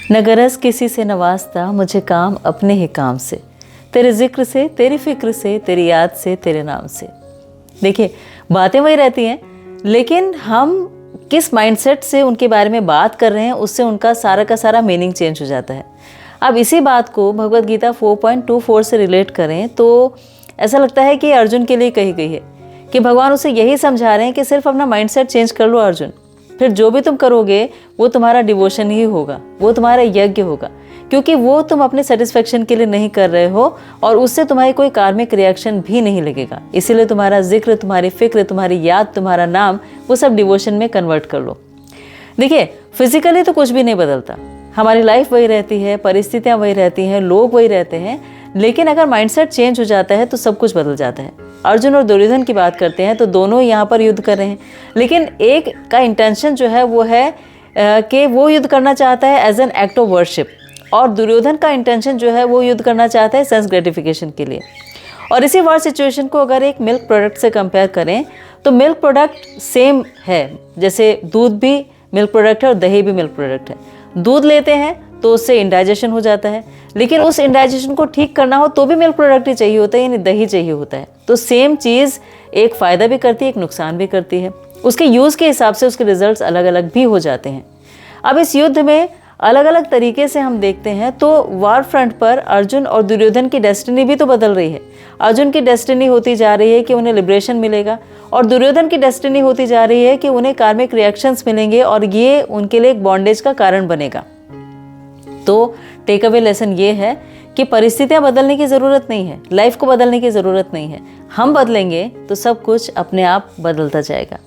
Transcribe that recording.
न गरज किसी से नवाजता, मुझे काम अपने ही काम से, तेरे जिक्र से, तेरी फिक्र से, तेरी याद से, तेरे नाम से। देखिए, बातें वही रहती हैं, लेकिन हम किस माइंडसेट से उनके बारे में बात कर रहे हैं, उससे उनका सारा का सारा मीनिंग चेंज हो जाता है। अब इसी बात को भगवद गीता 4.24 से रिलेट करें तो ऐसा लगता है कि अर्जुन के लिए कही गई है कि भगवान उसे यही समझा रहे हैं कि सिर्फ अपना माइंडसेट चेंज कर लो अर्जुन, फिर जो भी तुम करोगे वो तुम्हारा डिवोशन ही होगा, वो तुम्हारा यज्ञ होगा, क्योंकि वो तुम अपने सेटिस्फेक्शन के लिए नहीं कर रहे हो और उससे तुम्हारी कोई कार्मिक रिएक्शन भी नहीं लगेगा। इसीलिए तुम्हारा जिक्र, तुम्हारी फिक्र, तुम्हारी याद, तुम्हारा नाम, वो सब डिवोशन में कन्वर्ट कर लो। देखिए, फिजिकली तो कुछ भी नहीं बदलता, हमारी लाइफ वही रहती है, परिस्थितियाँ वही रहती हैं, लोग वही रहते हैं, लेकिन अगर माइंडसेट चेंज हो जाता है तो सब कुछ बदल जाता है। अर्जुन और दुर्योधन की बात करते हैं तो दोनों यहाँ पर युद्ध कर रहे हैं, लेकिन एक का इंटेंशन जो है वो है कि वो युद्ध करना चाहता है as an act of worship, और दुर्योधन का इंटेंशन जो है वो युद्ध करना चाहता है सेंस ग्रेटिफिकेशन के लिए। और इसी वॉर सिचुएशन को अगर एक मिल्क प्रोडक्ट से कंपेयर करें तो मिल्क प्रोडक्ट सेम है, जैसे दूध भी मिल्क प्रोडक्ट है और दही भी मिल्क प्रोडक्ट है। दूध लेते हैं तो उससे इंडाइजेशन हो जाता है, लेकिन उस इंडाइजेशन को ठीक करना हो तो भी मिल्क प्रोडक्ट ही चाहिए होता है, यानी दही चाहिए होता है। तो सेम चीज़ एक फ़ायदा भी करती है, एक नुकसान भी करती है, उसके यूज़ के हिसाब से उसके रिजल्ट्स अलग अलग भी हो जाते हैं। अब इस युद्ध में अलग अलग तरीके से हम देखते हैं तो वार फ्रंट पर अर्जुन और दुर्योधन की डेस्टिनी भी तो बदल रही है। अर्जुन की डेस्टिनी होती जा रही है कि उन्हें लिबरेशन मिलेगा, और दुर्योधन की डेस्टिनी होती जा रही है कि उन्हें कार्मिक रिएक्शंस मिलेंगे और ये उनके लिए एक बॉन्डेज का कारण बनेगा। तो टेक अवे लेसन ये है कि परिस्थितियां बदलने की ज़रूरत नहीं है, लाइफ को बदलने की ज़रूरत नहीं है। हम बदलेंगे तो सब कुछ अपने आप बदलता जाएगा।